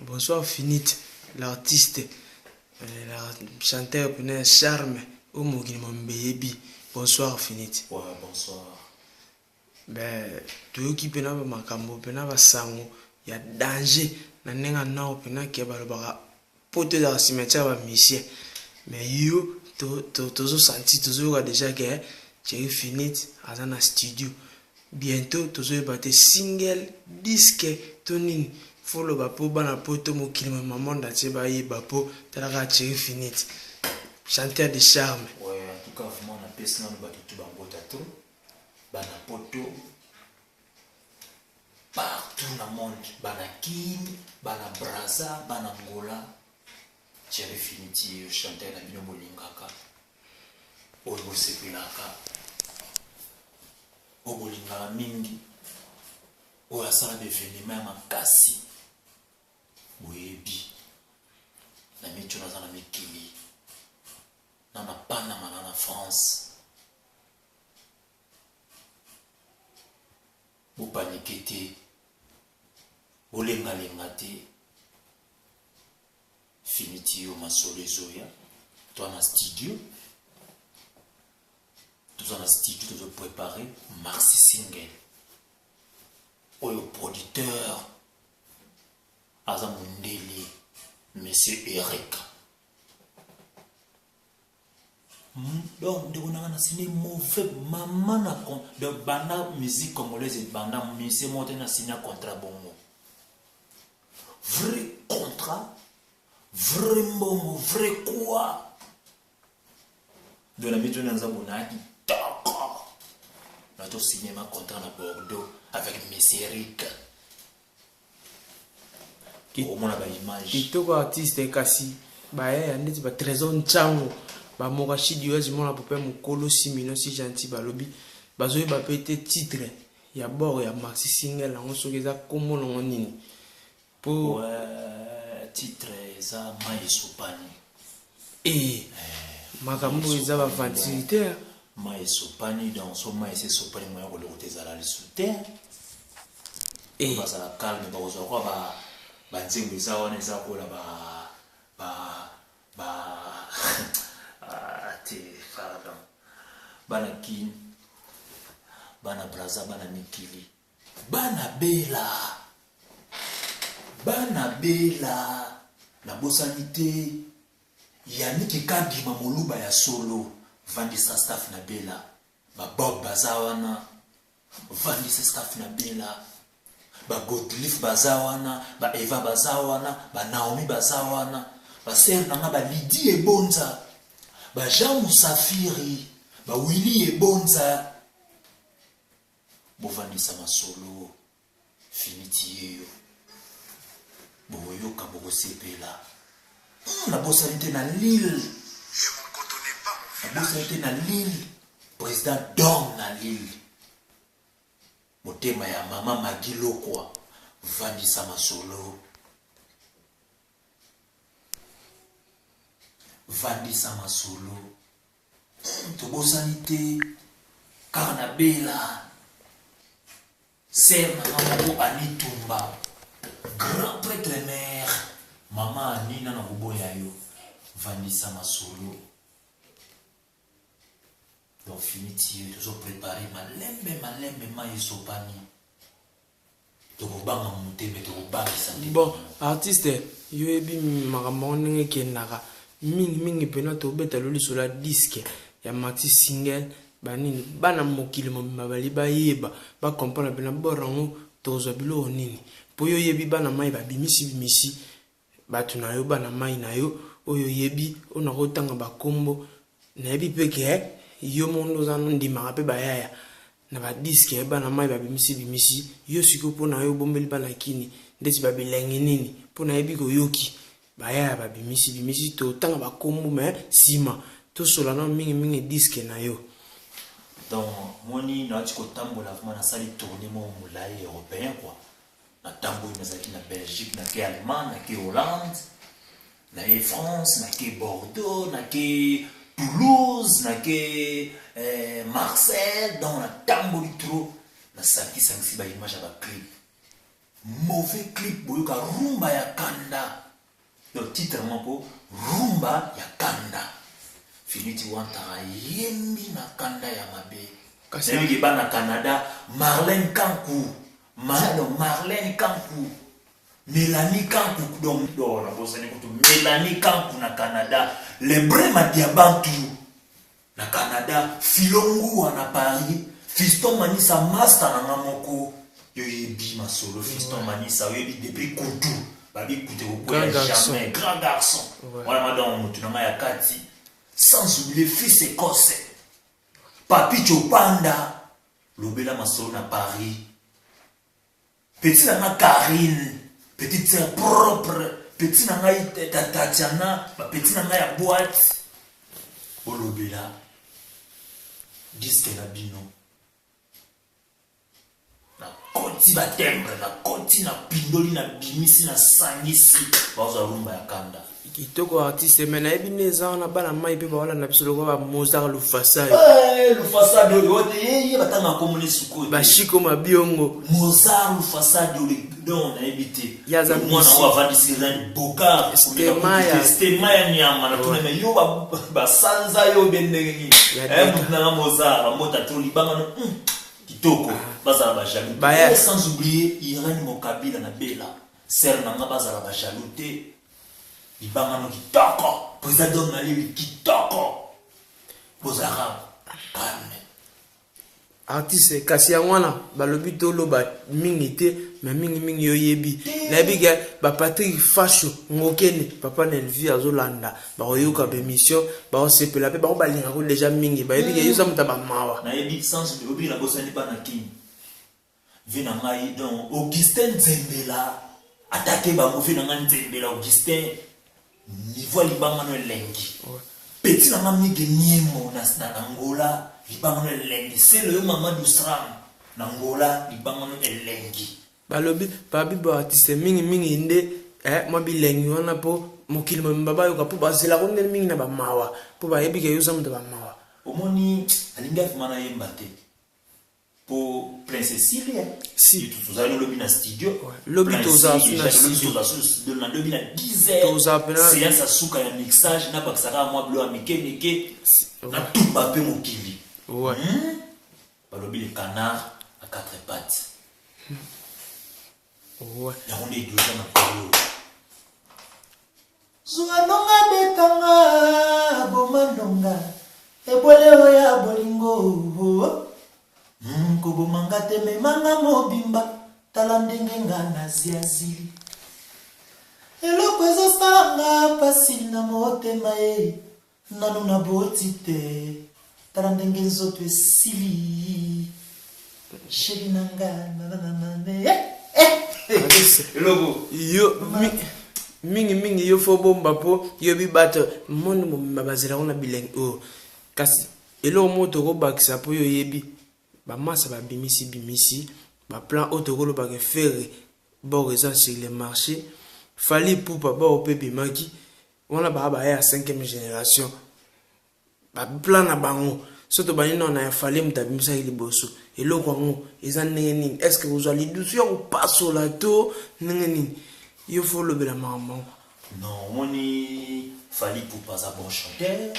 Bonsoir Finit, l'artiste, la chanteur pena charme, au Mogini Mambebi. Bonsoir Finit. Ouais, bonsoir. Ben, tu qui pena makambo, pena basango, il y a danger. Nanenga nao pena qui ba ba pote dans cimetière ba mission. Mais yo, toujours senti, toujours déjà que j'ai Finit à un studio. Bientôt, toujours battre single, disque, toning. Faut le bapo bana poto mo kilima maman d'atie ba yi bapo talaka chéri Finit. Chanteur de charme. Ouais, en tout cas vraiment na pesa na ba tout bango tato. Bana poto partout dans le monde, bana Kin, bana Brazza, bana Angola. Chéri Finiti chanteur na bino molingaka. Oyo sepelaka. Oyo molingaka mingi. Oyo asala d'événement makasi. Boyebi na micho naza na mikili na Panama na France bopanike te bolengalenga te Finiti yo masolo ezoya toza na studio tozo préparer maxi single oyo producteur aza mundeli monsieur Erika. Donc de on signé mauvais maman na con de banda musique congolaise et banda monsieur monté na signé contrat bongo. Vrai contrat, vrai bongo, vrai quoi. De la méthode dans Zabonaki, d'accord. On a tout signé ma contrat à Bordeaux avec monsieur Erika. Kitoko artiste kasi baye andeti ba trésor nchango ba mokashidi yo zimona pope mukolo 6 millions si gentil balobi bazoyi ba pete titre ya bord ya maxi single lango soki eza kombo nango nini po titre eza mai sopani makambo eza ba facilité mai sopani dans son mai c'est sopani moya ko lokota ezala le souterre basala calme ba kozwa kwa ba banzembo eza wana eza kola te pardon bana Kin bana Brazza bana mikili bana bela na bosani te yaniki kabima moluba ya solo vandisa staff na bela ba Bob baza wana vandisa staff na bela ba Godliff baza wana ba Eva baza wana ba Naomi baza wana ba sœur nanga ba Lydie Ebonza ba Jean Musafiri ba Willy Ebonza bovandisa masolo Finiti yo boyoka bokosepela na bosalité na Lille na bosalité na Lille président Dom na Lille motema ya mama Magilo kwa vandisa masolo tobosani te kaka na bela ser na moko Anitumba grand prêtre mère mama Anina na koboya yo vandisa masolo. Donc Finiti yo tozo préparer malembe mai sopani tokobanga moteme tokobangisa te. Bon artiste yo ebi makambo ndenge kendaka mingi pena tobeta loli sola disque ya maxi single banini bana mokili mobimba bali bayeba ba comprendre pena borango tozwa bilo nini po yo yebi bana mai babimisi batu na yo bana mai na yo oyo yebi ona kotanga bakombo na yebi peke yo mondo zanu ndima pe bayaya na ba disque bana mai babimisi yo siko pona yo bombeli bana Kini ndeti babilengi nini pona yebi ko yoki bayaya babimisi to tanga bakombo mais sima to sola na mingi disque na yo. Donc moni na tiko tambola vraiment na sali tourner mo mulai européen quoi na tambo na zaki na Belgique na ke Allemagne na ke Hollande na France na ke Bordeaux na ke Toulouse na ke Marseille dans la tambo litro na saki ba image ba clip mauvais clip boyoka rumba ya kanda. Donc titre moko rumba ya kanda. Finiti wantara yembi na kanda ya mabe. Kasi bana Canada, Marlène Kankou. Marlène Kankou. Mélanie Kankou donc na bosani kutu Mélanie Kankou na Canada. Les Brema Diabantu na Canada, Filongo na Paris, Fiston Manissa master na ngamoko. Yo yebi masolo Fiston Manissa, yo yebi depuis Koutou. Babi koute ko jamais grand garçon. Voilà madame mutu na ya kati. Sans oublier fils écossais. Papi Chopanda, Lobela Masolo na Paris. Petit nana Karine, petite sœur propre, petit nana Tatiana, petit nana ya boîte. O Lobela, disque na bino. Na koti ba tembre, na koti na pindoli na bimisi na sangisi, baza rumba ya kanda. Kitoko artiste mena ebineza na bana mai pe bawala na biso lokwa ba Mozart Lufasa. Lufasa de yote ye batanga komune suko. Ba Shiko Mabiongo. Mozart Lufasa de don na ebité. Yaza mwana wa vandisi ran boka. Stemaya nyama na tuna me yo ba sanza yo bendenge. Mutuna Mozart mota to libanga no. Kitoko bazala ba jaloux. Sans oublier Irène Mokabila na Bella. Ser nanga bazala ba jaloux. Ibangano kitoko, président Mali kitoko, Bozara, calme. Artiste kasi ya wana balobi tolo ba mingi te mais mingi yo yebi na biga ba Patrick Fasho ngokene papa na Elvi azolanda ba oyoka be mission ba osepela pe ba balinga ko déjà mingi ba yebi yo samuta ba mawa na yebi sans obi na bosani ba na king vina ngai donc Augustin Zembela attaquer ba mo vina ngai Zembela Augustin niveau libangano lengi petit na mami de niemo na Angola libangano lengi c'est le Mamadou Sram na Angola libangano lengi balobi babi ba artiste mingi nde mo bilengi wana po mokili mbaba yo kapo bazela ko ndel mingi na ba mawa po ba yebi ke yo samuta ba mawa omoni alinga fumana yemba te pour Princesse Syria si tout ça nous lobby na studio lobby toza na studio na lobby na 10 heures séance à souka ya mixage na bakisaka moi blo amike na tout papé mokili ouais ba lobby le canard à quatre pattes ouais ya on est deux na polo Zuanonga betanga bomandonga ebole ya bolingo Kobo mangate me manga mobimba talandenge ngana ziazili Eloko ezosanga pasi na motema nanu na botite talandenge nzoto esili sheri nanga Eloko yo mingi yo fo bomba po yo bibato monde mo mabazela ona bileng o kasi elo moto ko bakisa po yo yebi ba massa ba bimisi ba plan autogolo ba faire bon raison sur le marché fallait pour pas ba opebi maki on a ba ya 5e génération ba plan na bango surtout ba ni na fallait mutabimisa ile boso eloko ngo ezaneni est-ce que vous allez doucement ou pas sur la to nengeni il faut le bela maman non moni fallait pour pas un bon chanteur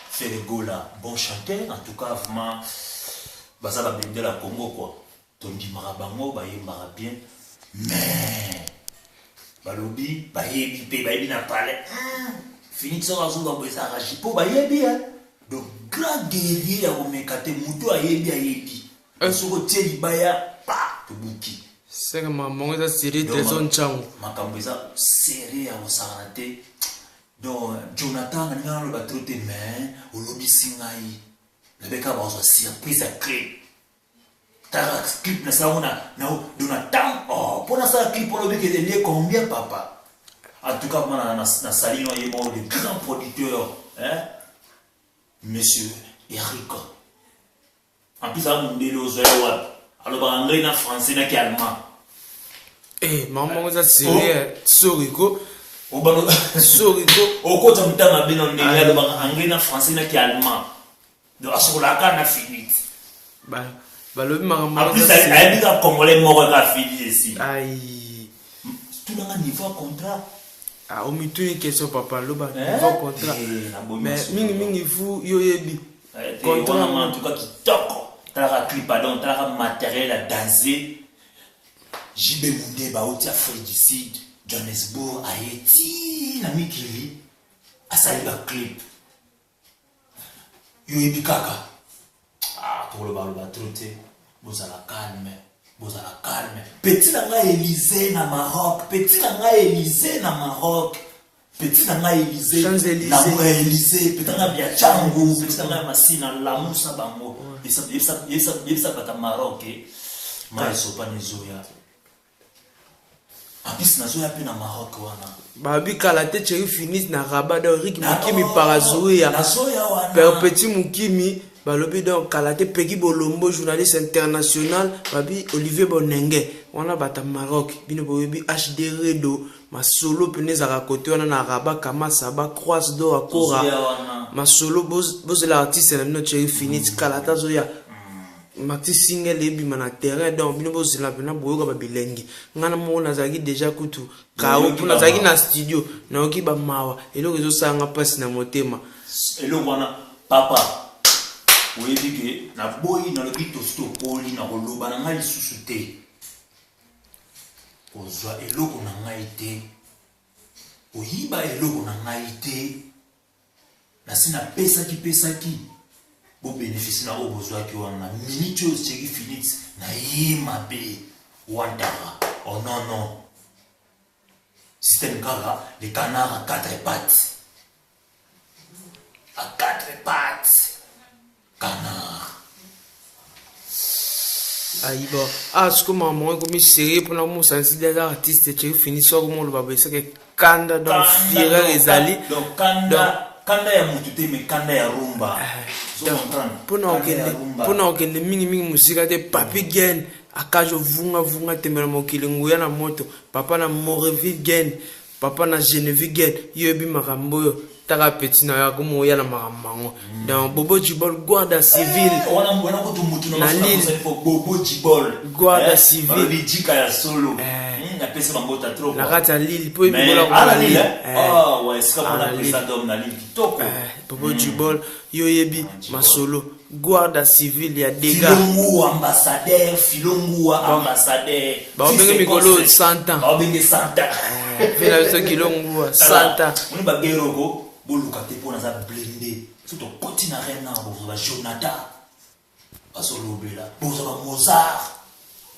Ferregola bon chanteur en tout cas vraiment Baza ba bende la Congo quoi. Tondi marabango ba yemba bien. Mais balobi ba yebi pe ba yebi na palais. Fini ça va zunga boza raji po ba yebi hein. Donc grand guerrier ya omekate muto ayebi. Soko tieli baya pa to buki. C'est que maman ça série de zone changu. Makambo eza série ya osarate. Donc Jonathan ngana lo ba trote mais olobi singai. Le beka va avoir surprise à clé. T'as clip na sauna na Jonathan oh pour ça clip pour le beka de combien papa. En tout cas moi na salino yemo le grand producteur hein monsieur Eric. En plus ça mon délo zoya alors ba anglais na français na allemand. Maman ça c'est Soriko Obano Soriko au côté mutama bino ndeli ba anglais na français na allemand. Donc à ce là na fini bah le maman en plus elle dit que congolais mort ka fini ici aïe tout le monde niveau contrat. Ah, au milieu une question papa, le bas niveau contrat. Mais mingi vous yoyebi. Contrat en tout cas qui toque. T'as clip pardon, t'as matériel à danser. JB Moundé baouti Afrique du Sud, Johannesburg, Haïti, na mikili. Asali ba clip. Yoyebi kaka. Ah, pour le balo ba troté. Vous à la calme. Vous à la calme. Petit nanga Élysée na Maroc. Petit nanga Élysée na Maroc. Petit nanga Élysée. Na Élysée. Petit nanga bia changu. Petit nanga masina la musa bango. Yesa bata Maroc. Ma sopa nizoya. Abis na zoya pe na Maroc wana. Babi kala te chéri finis na Rabat dans Rick Mukimi parazoya. Na zoya wana. Père Petit Mukimi. Balobi donc Kalate Peggy Bolombo, journaliste international, Babi Olivier Bonenge, on a bata Maroc, bino boyebi HD Redo, ma solo penez à côté, on a na Rabat Kama Saba, croise do à Kora, ma solo bos l'artiste la notre chéri finit Kalata Zoya, Maxi single ebi mana terrain donc bino bos la pena boyoka babilengi, ngana mo nazaki déjà kutu, kao pour nazaki na studio, na oki ba mawa, et le réseau ça nga passe na motema, et le wana papa. Oui, que na boy na le bito sto poli na koloba na ngai lisusu te. Ozwa eloko na ngai te. Oyiba eloko na ngai te. Na sina pesa ki bo bénéfice na obozwa ki wana minute o cheki finit na yima be wandara. Oh non non. Système kara les canards à quatre pattes. À quatre pattes. Canard. Aïe bon. Ah, ce que maman comme sérieux pour nous sensibiliser les artistes tu finis sur comment le baba c'est que kanda donc fier les ali donc kanda ya mutute mais kanda ya rumba. Pour nous que les mingi musique de papi gen akajo vunga temela mokilingu ya na moto papa na Moreville gen papa na Geneviève gen yobi makambo Tara petit na ya comme ya na mamango dans Bobo Djibol guarda civil na l'île Bobo Djibol guarda civil bidika ya solo na pesa bambota trop na kata l'île po ibola na l'île ah ouais c'est comme on a président na l'île kitoko Bobo Djibol yoyebi masolo guarda civil ya dega Filongu ambassadeur ba bengi mikolo 100 ans ba bengi 100 ans vela so kilongu 100 ans on ba geroko boluka te pona za blende surtout continent rena ba Jonathan basolobela boza ba Mozart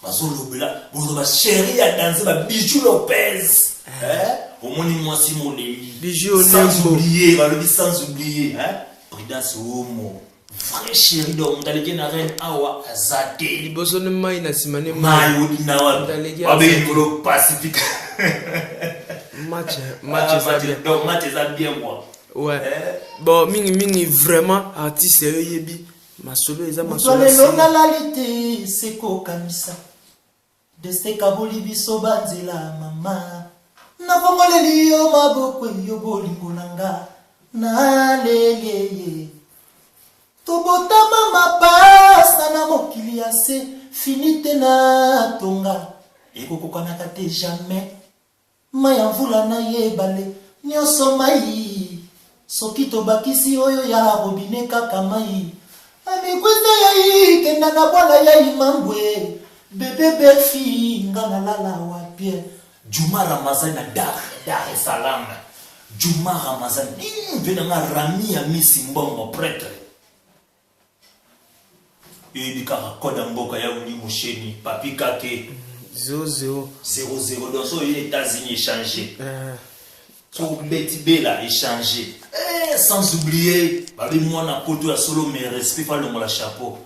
basolobela boza ba chéri ya danser ba Bijou Lopez omoni mwasi moleli Bijou sans oublier ba le sans oublier Prudence Homo vrai chéri donc daleke na reine awa azate liboso ne mai na simane mai odina wa abe ngolo Pacifique match ça bien moi. Ouais. Bon, mingi vraiment artiste yebi masolo eza masolo. Tolelo na lalite seko kamisa. Deste kaboli biso banzela mama. Na vongoleli yo maboko yo bolingo nanga. Na leleye. Tobotama mapasa na mokili ya se finite na tonga. Ekokokana kate jamais. Maya mvula na yebale nyonso mai soki tobakisi oyo ya robine kaka mai amikwiza yai kenda na bwala yai mambwe bebe befi nga na lala wapie Juma Ramazan na Dar es Salaam Juma Ramazan vena nga rami ya misi mbongo prêtre yebika koda mboka ya uni musheni papi kake 0-0 donc so les États-Unis échangé so Betty Bella échangé sans oublier babi moi na poto ya solo mais respect pas le chapeau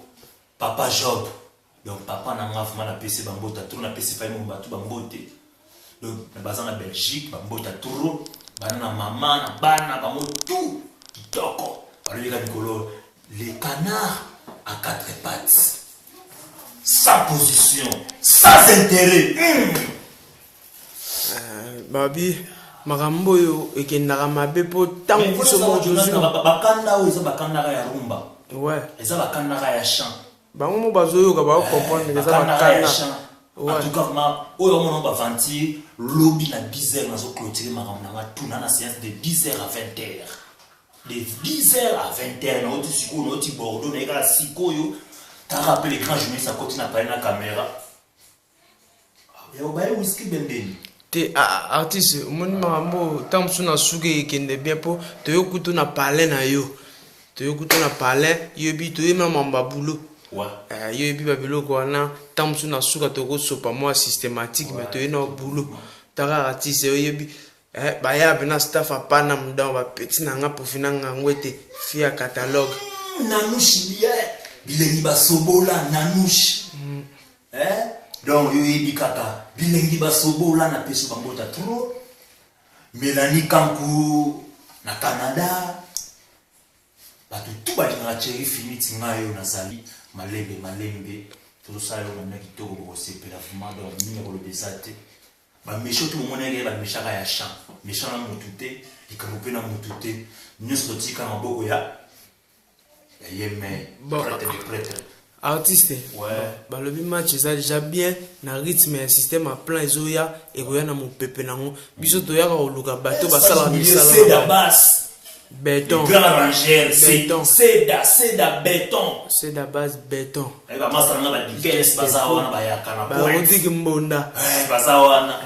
papa Job donc papa na ngaf na PC bambota tour na PC fa mo batu bambote donc na bazana Belgique bambota tour bana maman na bana ba tout kitoko babi ka mikolo les canards à quatre pattes sans position, sans intérêt. Babi, makambo yo ekendaka mabe po tango biso mo jozu bakanda o eza bakanda ya rumba. Ouais. Eza bakanda ya chant. Bango mo bazoyoka ba comprendre eza bakanda. En tout cas, vraiment, on va vantir lobby à 10h, on va clôturer ma séance de 10h à 20h. De 10h à 20h, on va dire Bordeaux, on va dire t'as rappelé les grands journalistes à côté de la caméra. Et on va whisky bendeni. Te artiste, mon mambo, tant que na suge kende bien po, te yo kuto na parler na yo. Te yo kuto na parler, yo bi to yema mamba boulot. Ouais. Yo bi babilo ko na tant que na suga to ko sopa moi systématique mais to yena boulot. Tara artiste yo bi ba ya bena staff apana mdan ba petit na nga profina nga ngwete fia catalogue. Nanouche bien. Bilengi basobola nanouche. Donc yo yebi kaka bilengi basobola na peso bangota trop. Mélanie Kankou na Canada. Batu tout ba na chéri fini tinga yo nazali malembe tout ça yo na kitoko ko sepela vraiment donc ni ko le besate. Ba méchant tout monde est ba méchant ya champ. Méchant na mutute, ikamupe na mutute. Nyuso tika maboko ya prêtre. Artiste, balobi match ça déjà bien na rythme un système à plan ezoya et koya na mopepe nango biso to yaka oluka bato basala misala c'est la base béton grand rangère c'est da béton c'est da base béton et ba master na ba dikes bazawana ba yakana ba rotiki mbonda bazawana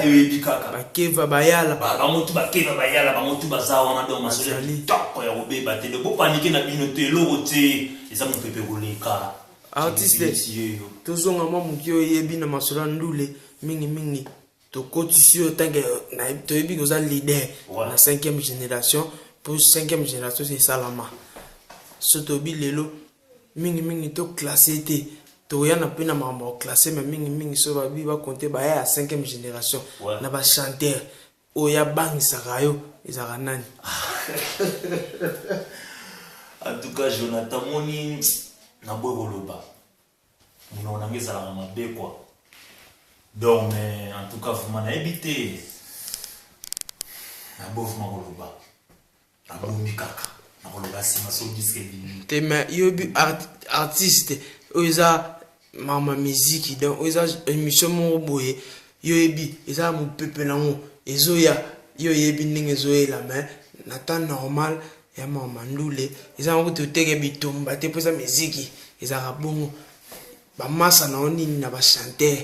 ebi kaka bakeva bayala bamutu bakeva bayala bamutu bazawana donc masoli toko ya obeba te de bo paniquer na bino te loko te eza mopepe koleka artiste tozonga mwa moki oyebi na masolo ndule mingi tokotisi yo tanke toyebi koza leader na 5e génération pour 5e génération c'est salama so tobi lelo mingi to classé te toya na pena makambo classé mais mingi so babi ba compter ba ya 5e génération na ba chanteur oya bangisaka yo ezaka nani. En tout cas, Jonathan Moni na boyoloba. Mon on ngeza la mabe quoi. Donc mais en tout cas vraiment na habité. Na bof makoloba. Na bombi kaka. Na koloba si maso disque bi. Te mais yo bi artiste oza mama musique donc oza émission mo boye yo ebi eza mo pepe nango ezoya yo yebi ndenge ezoyela mais na temps normal ya mama ndule eza ngo toteke bitumba te posa musique eza bongo ba masa na onini na ba chanteur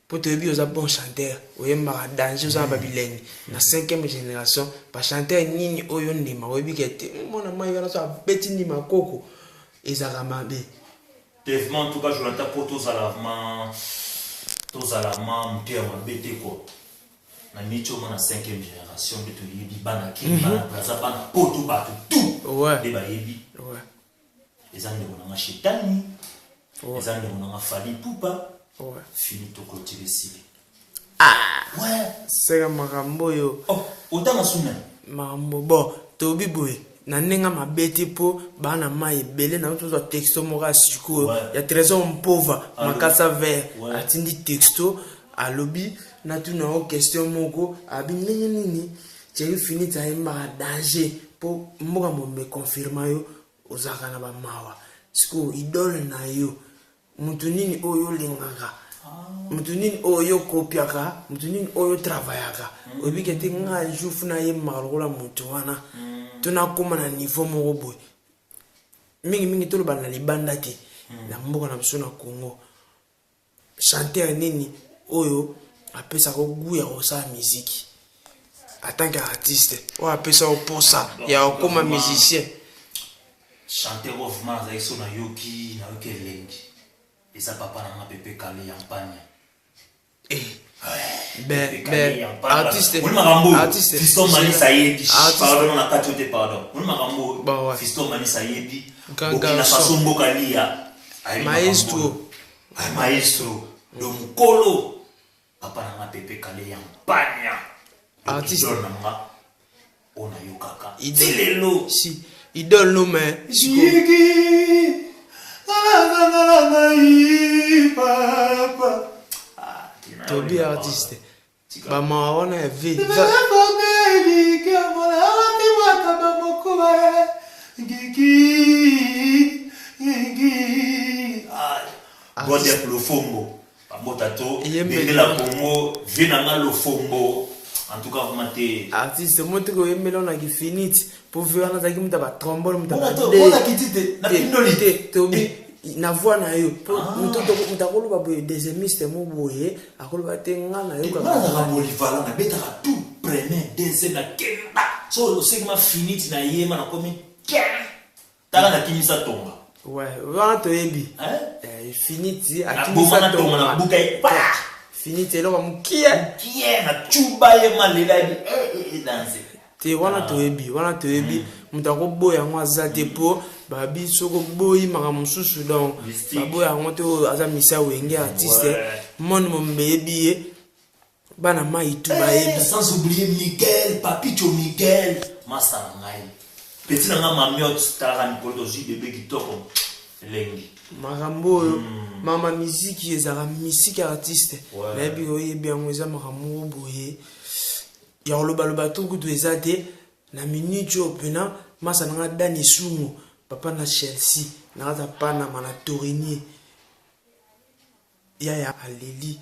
po to yebi oza bon chanteur oyemba danger oza ba bileni na 5e génération ba chanteur nini oyo ndima oyebi kete mona mai wana so beti ni makoko eza mabe. En tout cas, je l'entends pour tous à l'avant, m'ter ma bête quoi. Na nicho na 5e génération de tout yebi bana ki bana bana poto ba tout. Ouais. De ba yebi. Ouais. Les gens de na chetani. Les gens de na fali poupa. Ouais. Fini to clôturer ici. Ah. Ouais. C'est makambo yo. Oh, autant na suna. Makambo bon, tobi boy. Na nenga mabete po bana mai belé na tout texto mora siko ya trésor pauvre makasa vert atindi texto à lobby na tout na question moko abi nini j'ai fini ta ma danger po moka mo me confirmer yo ozaka na ba mawa siko idole na yo mutu nini oyo lingaka mutu nini oyo kopiaka mutu nini oyo travaillaka obi kete nga jouf na ye marola mutu wana tuna koma na niveau moko boy mingi tolo bana libanda te na mboka na biso na Congo chanteur nini oyo apesa ko guya osa musique en tant qu'artiste o apesa o posa ya okoma musicien chanteur vraiment za iso na yoki lengi esa papa na pepe kale ya mpanya artiste Fiston Mani Sayebi pardon na kati pardon on makambo Fiston Mani Sayebi Burkina Faso mbokalia maestro do mukolo papa na pepe kale ya mpanya artiste na ona yokaka ilelo si idole no mais Shigi papa Tobi artiste ba maona vi Godia Plofongo Botato, Yembeli. de la Congo, Venanga le Fombo. En tout cas, vous m'avez. Artiste, moi, tu as aimé là, qui finit. Pour voir, on a dit que tu as trombone, tu Botato, on a quitté. Na pindolité. Tobi, na voix na yo. Tu as koloba boye des émistes mo boye, a koloba tenga na yo. Na Bolivala, na betaka tout prenait des na kenda. So le segment finit na yema na komi ken. Tala na kimisa tonga. Ouais, voilà to ebi. Hein? Finit a Na kimisa bomana tonga na buka. Finit là comme qui est? Qui est na chuba yema lela di danser. Te wana to ebi mutako boya ngo azate po babi soko boyi maka mususu donc baboya ngo to aza misa wenge artiste mon mo mebi bana maitu ba ebi sans oublier Miguel Papicho Miguel Massa ngai petit nga mamiot tara ni poto zi bébé kitoko lengi makambo mama musique ezaka musique artiste mebi oyebi ngo eza makambo boye ya loba to kutu ezate na minute opena masa nanga Dani Sumo papa na Chelsea na ta pana mana Torini ya aleli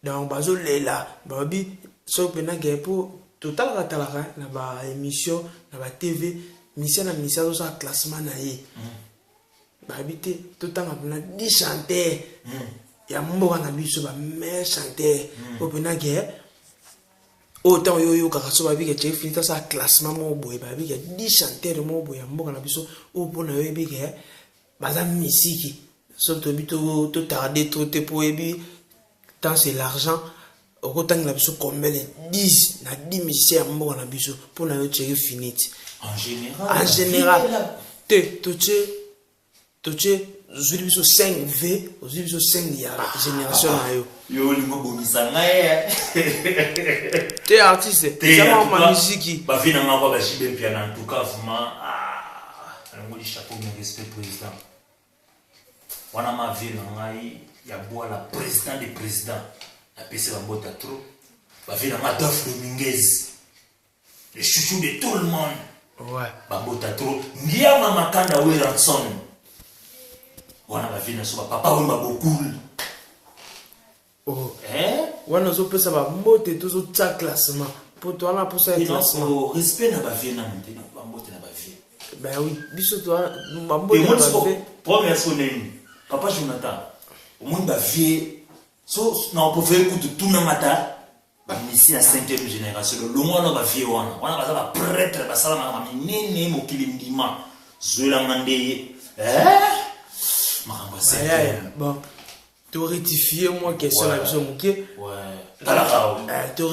donc bazo lela babi so pena gepo total katalaka na ba émission na ba TV mission na mission so classement na ye babi te totanga pena 10 chanteurs ya mboka na biso ba meilleur chanteur opena ge autant yo kaka so babi ke chef finita sa classement mo boy babi ke 10 chanteurs mo boy mboka na biso o pona yo bi ke baza musique so to bito to tarder trop te po ebi tant c'est l'argent au temps la biso combien les 10 na 10 musiciens mboka na biso pona yo chef finite en général te zuri biso 5V zuri biso 5 ya génération na yo yo lingo bomisa ngai te artiste ça ma musique ba vina nga ba jibe piano en tout cas vraiment ngo di chapeau mon respect président wana ma vina ngai ya boa la président des présidents la PC ba bota trop ba vina nga Daf Dominguez le chouchou de tout le monde ouais ba bota trop ngia mama Kanda Wilson wana ba vina so papa wimba beaucoup wana zo pesa ba mbote to zo tsa classement pour toi na pour ça classement respect na ba vie na monte na ba mbote na ba vie ben oui biso to ba mbote na ba vie première sonne papa Jonathan au moins ba vie so na pouvez écouter tout na mata ba ici la 5e génération le longo na ba vie wana ba ba prêtre ba sala ma minene mokili ndima zoela ngande bon tu rectifier moi question la biso moké talaka tu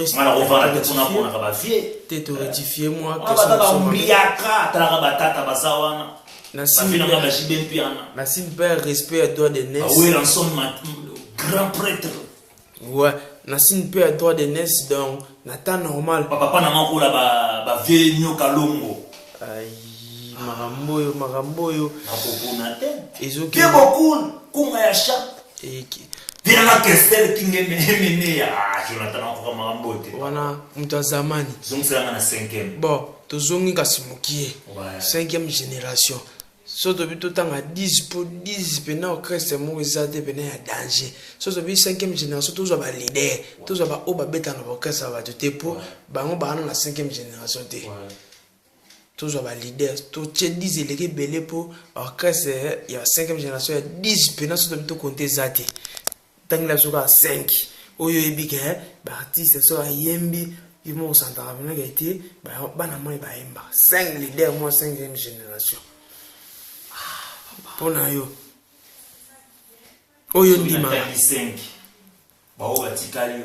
rectifier moi question biaka talaka batata basawana na sim père respect à droit de Nes oui l'ensemble grand prêtre ouais na sim père droit de Nes donc na temps normal papa na makola ba vie nyoka longo marambo yo akopona te ezoki beaucoup kunga ya chat eki bien la Kestel kingene ya Jonathan encore marambo te wana mtu wa zamani zongselanga na 5e bon tozongi kasi mokie 5e génération so to bito tanga 10 pour 10 pena orchestre mo ezate pena ya danger so to bi 5e génération tozo ba leader tozo ba oba beta na orchestre ba te po bango ba na 5e génération te tozo ba leader to che 10 eleke belé po orchestre ya 5e génération ya 10 pena so to bito compter zate tangla soka 5 oyo ebike ba artiste so ayembi imo santara bina gaité ba bana moi ba yemba 5 leader moi 5e génération pona yo oyo ndima 5 ba o batikali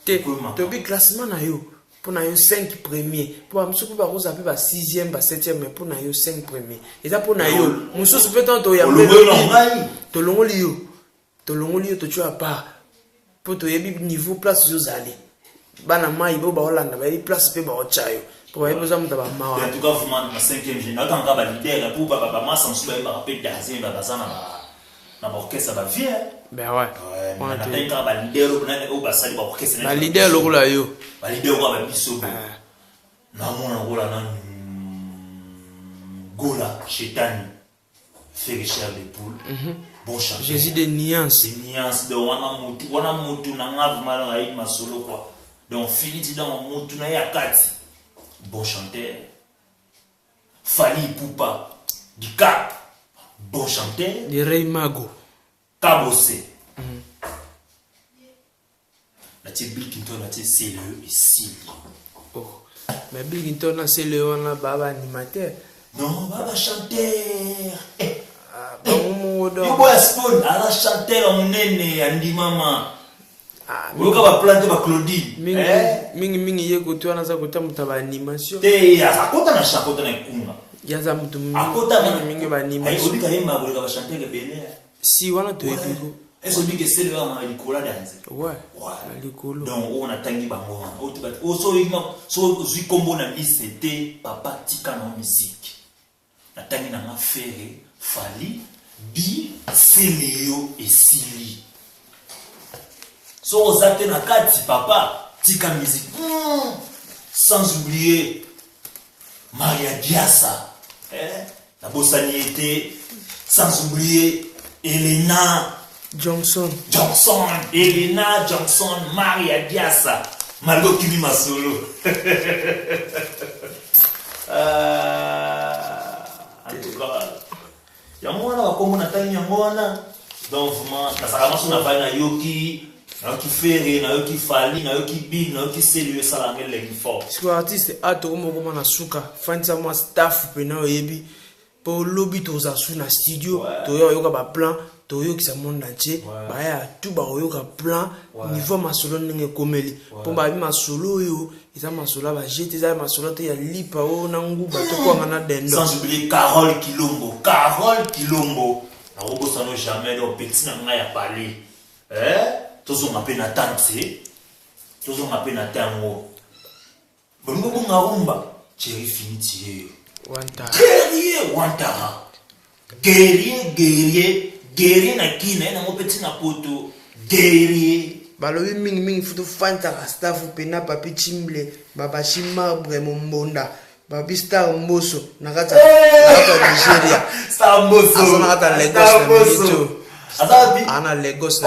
te to bi classement na yo pona yo 5 premier pour musuku ba ko zape ba 6e ba 7e mais pona yo 5 premier et ça pona yo mususu peut-être to ya to longoli yo to tu as pas pour to yebi niveau place yo zali bana mai bo ba Hollande ba place pe ba ochayo pour ba besoin de ba mawa en tout cas vraiment na 5e génération quand ba leader pour ba massa nsuba ba pe danser ba bazana na orchestre ba vie ben ouais on a tant ka ba leader na ba sali ba orchestre ba leader lokola yo ba leader ba biso na mona gola na gola chetani fait Richard de Poule bon chanteur. Jésus des nuances. Des nuances. Donc, wana mutu na ngavu mala ngaïd masolo quoi. Donc, Philippe dans mutu na yakati. Bon chanteur. Fali Poupa. Du Cap. Bon chanteur. De Ray Mago. Kabose. La tie Bill Clinton, la tie CLE et Silly. Oh. Mais Bill Clinton, c'est le on a baba animateur. Non, baba chanteur. Yo boy spawn, ala chanteur on nene andi mama. Woka ba plante ba Claudine. Mingi ye koto na za kota muta ba animation. Te ya akota na shakota na kunga. Ya za mutu akota mingi ba animation. Ai obika yema boka ba chanteur ke bene. Si wana to epiko. Est-ce que c'est le ma likola danse? Ouais. Likolo. Donc on a tangi bango. So zui kombo na c'était papa tika na musique. Na tangi na mafere Fali Bi Seleo et Silly. So ozate na kati papa tika musique. Sans oublier Maria Diassa. La bossaniété. Sans oublier Elena Johnson, Elena Johnson, Maria Diassa, Margot Kimi Masolo. En tout cas, il y a un comme on a tani yangona. Donc vraiment, ça commence na na yoki, na yoki ferry, na yoki fali, na yoki big, na yoki sérieux ça la ngel les fort. Parce que artiste ato como na suka, fanza moi staff pena oyebi. Pour lobby toza su na studio, toyo yoka ba plan. Toyo qui sa monde entier baya tout ba oyoka plan niveau masolo ndenge komeli po ba bi masolo yo eza masolo ba jete eza masolo te ya lipa o na nguba to kwa na dendo. Sans oublier Carole Kilombo na robo sano jamais do petit na nga ya parler tozo mape na tante tozo mape na tango bongo bonga rumba chéri finiti wanta guerrier na kina na mopeti na poto guerrier balobi mingi futu fanta ka staff pena papi chimble baba chimabre mombonda babi star mboso nakata Nigeria star mboso nakata Lagos ana Lagos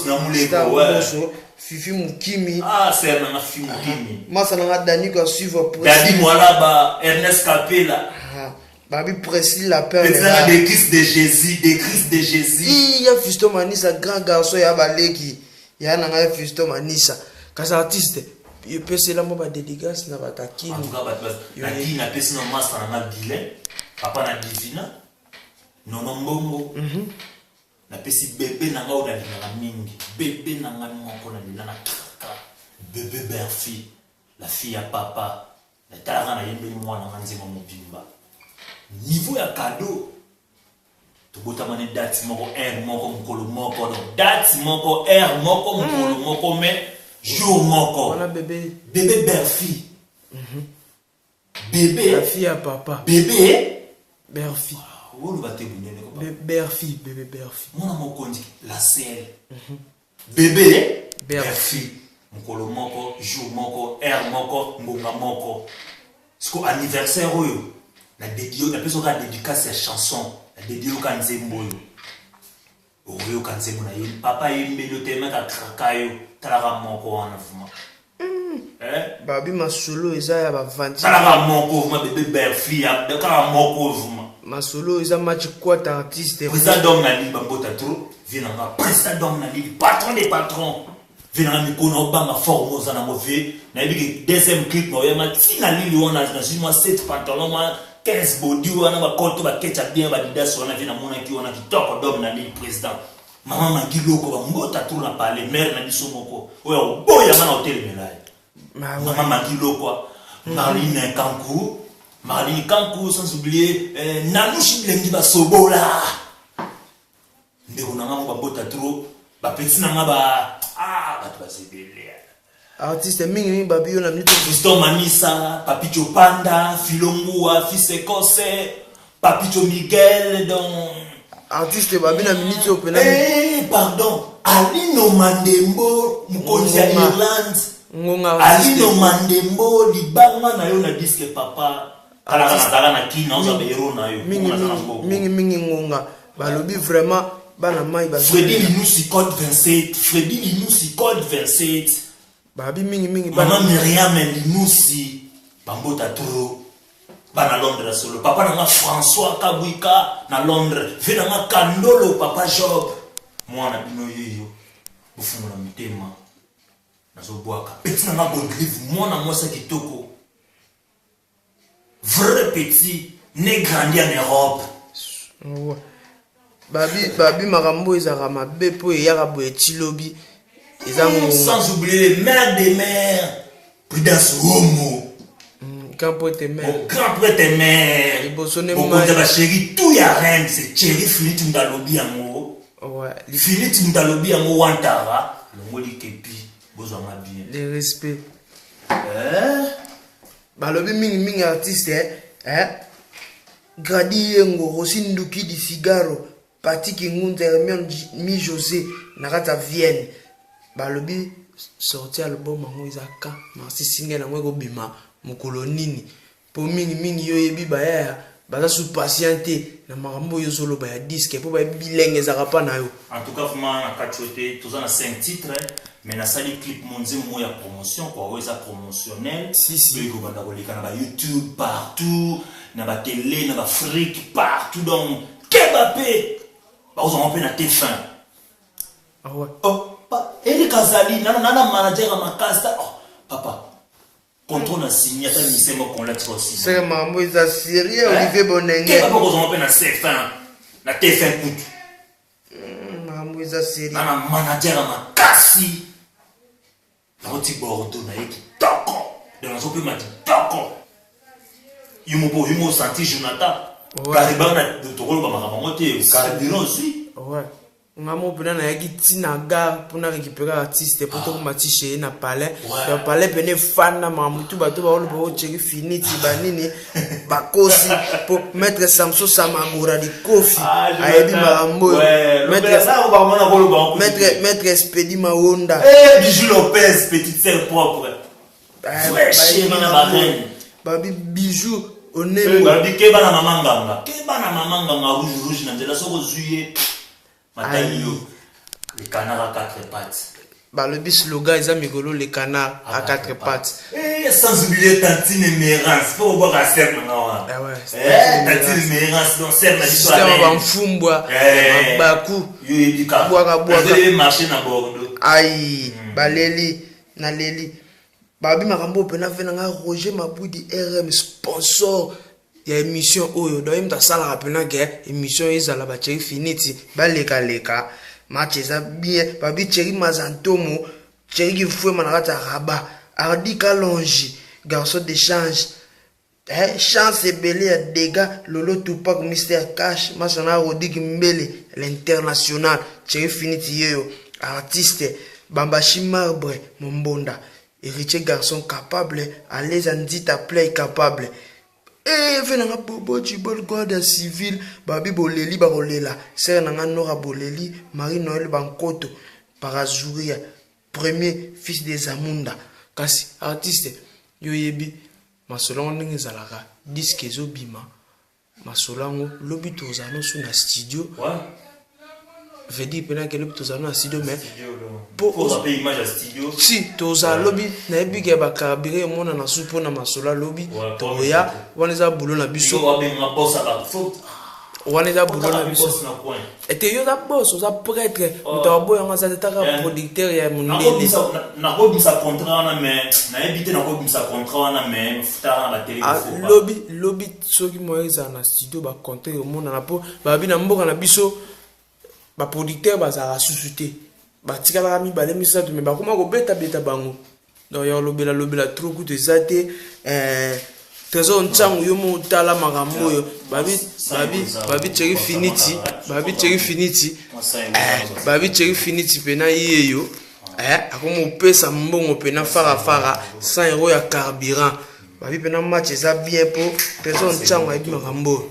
na muleko Fifi Mukimi c'est na Fifi Mukimi masa na Dani ko suivre pour Dadi Mwalaba Ernest Capella Babi Presley la peur des Christ de Jésus. Il y a Fisto Manisa grand garçon ya baleki. Ya nanga Fisto Manisa. Kasa artiste, il peut se la mo ba dédicace na batakini. En tout cas na ki na pesi na master na bilet. Papa na divina. Nono mbongo. Na pesi bébé na nga ona na mingi. Bébé na nga moko na lina na kaka. Bébé Berfi, la fille à papa. Na tala na yembe mwana nganzima mobimba. Niveau ya cadeau to botamane date moko air moko mukolo moko donc date moko air moko mukolo moko mais jour moko on a bébé Berfi bébé la fille à papa bébé Berfi wolo bate bunene ko Berfi bébé Berfi mona moko ndi la selle bébé Berfi mukolo moko jour moko air moko ngonga moko sko anniversaire oyo la dédié la personne a dédicace cette chanson la dédié au kanzembo oyo kanzembo na ye papa yembe le tema ka krakayo talaka moko wana vuma babi masolo eza ya ba vandi talaka moko vuma bébé Berfi ya talaka moko vuma masolo eza match quoi artiste président d'homme na li bambota trop vient nga président d'homme na li patron des patrons vient nga mikono banga formosa na mauvais na bi deuxième clip no yema tina li wana na moi 7 pantalon moi 15 body wana ba koto ba ketcha bien ba didas wana vina mona ki wana kitoko dom na li président mama mangiloko ba mbota tout na parler maire na biso moko oyo boya mana hotel melai mama mangiloko Marine Kankou sans oublier Nanushi Lengi ba sobola ndeko na ngamo ba mbota trop ba petit na ngaba ba tu ba sebele artiste mingi babi yo na minute Fiston Manisa, Papicho Panda, Filongua, Fils Écossais, Papicho Miguel, donc artiste babi na minute yo pena pardon, Alino Mandembo, Mukonzi ya Irlande. Alino Mandembo, Libanga na yo na disque papa. Kala na kina oza be hero na yo. Mingi ngonga balobi vraiment bana mai ba Freddy Linousi code 27. Freddy Linousi code 27. babi mingi Maman Myriam Linousi bambota trop. Bana Londres solo. Papa nanga François Kabwika na Londres. Ve nanga Kandolo papa Job. Mwana bino yeyo. Bufungo na mitema. Nazobwaka. Petit nanga Godrive mwana mwasa kitoko. Vrai petit, né grandi en Europe. Ouais. Babi makambo ezaka mabe po eyaka boye tilobi Sans oublier les mères des mères. Prudence Homo. Quand pour tes mères. Au grand prêtre des mères. Au côté de la chérie, tout y a rien. C'est chérie fini tu m'dalobi amour. Ouais. Fini tu m'dalobi amour wantara. Le mot li kepi. Besoin ma bien. Le respect. Balobi mingi artiste Gradi Yengo, Rosinduki di Figaro, Pati Kingunza, Hermione Mi José, Nakata Vienne. Balobi sorti album en Izaka, Marci Single en Wego Bima, Mokolo Nini. Pour mingi yo yebi baya, baza sous patienté, na marambo yo solo baya disque, pour baya bilingue ezaka na yo. En tout cas, vraiment, on a 4 chotés, tous on a 5 titres. Mais na sali clip monzi moya promotion quoi, ouais ça promotionnel. Si. Oui, go banda kolika na YouTube partout, na ba télé, na ba fric partout donc Kebapé. Ba ozo romper na TF1. Ah ouais. Oh, Eric Azali, nana manager à ma case. Oh, papa. Contrôle na signé ta misemo qu'on l'a trop aussi. C'est maman isa sérieux Olivier Bonenge. Kebapé ozo romper na TF1. Na TF1 tout. Maman isa sérieux. Nana manager à ma case. Roti Bordeaux na yeki toko de la sope mati toko yumo senti Jonathan kariba na tokolo ba makambo te carburant aussi ouais ngamo pena na yaki tina gare pour na récupérer artiste pour to mati chez na palais na palais pene fan na mamutu bato ba olo bo cheki finiti banini bakosi pour mettre Samso Samagura di Kofi ayebi marambo mettre Expedi Mawonda Bijou Lopez petite sœur propre ouais chérie na barren babi Bijou onembo babi keba na mamanga rouge na nzela soko zuye matayi yo le canard à 4 pattes. Le slogan est Amigolo le canard à 4 pattes. Sans oublier Tantine Mérance, faut voir à serre maintenant. Ah ouais. Tantine Mérance, donc serre na l'histoire. C'est un Fumbwa, Bakou. Vous allez marcher dans Bordeaux. Aïe, Baleli, Naleli. Babi Marambo, Penafenanga, Roger Maboudi, RM, sponsor. Il y a émission Oyo, donc il y a ça la rappelant que émission est à la bâtisse finiti, Baleka. Match ça bien, Babi Thierry Mazantomo, Thierry qui fouet manarata Rabat, Hardy Kalonji, garçon d'échange, chance et belé à dégâts, Lolo Tupac, Mr. Cash, Masana Rodig Mbele, l'international, Thierry Finiti Yo, artiste, Bambashi Marbre, Mombonda, héritier garçon capable, à l'aise en dit à play capable. Venanga bobo chibol guardia civil babi boleli barolela ser nanga nora boleli Marie Noël Bankoto Parazuria premier fils des Amunda kasi artiste yoyebi masolongo ndenge zalaka disque ezobima masolongo lobi tozano su na studio vedi pena que lobi tozano na studio mais pour ça paye image à studio si toza lobby na ebiga ba carburé mona na supo na masola lobby toya waneza bulo na biso waneza bulo na biso ete yo da boss oza prêtre mutabo yanga za taka producteur ya munene na ko bisa contrat na mais na ebité na ko bisa contrat na mais futa na téléphone lobby soki moyeza na studio ba contrat mona na po ba bi na mboka na biso ba producteur bazara susute batikala mi balé misato me bakoma ko beta bango donc ya lobela trop coup de zate trésor ntsangu yo mo tala makambo yo babi Thierry Finiti pena yeyo akomo pesa mbongo pena fara 100 € ya carburant babi pena match ça bien pour trésor ntsangu ayebi makambo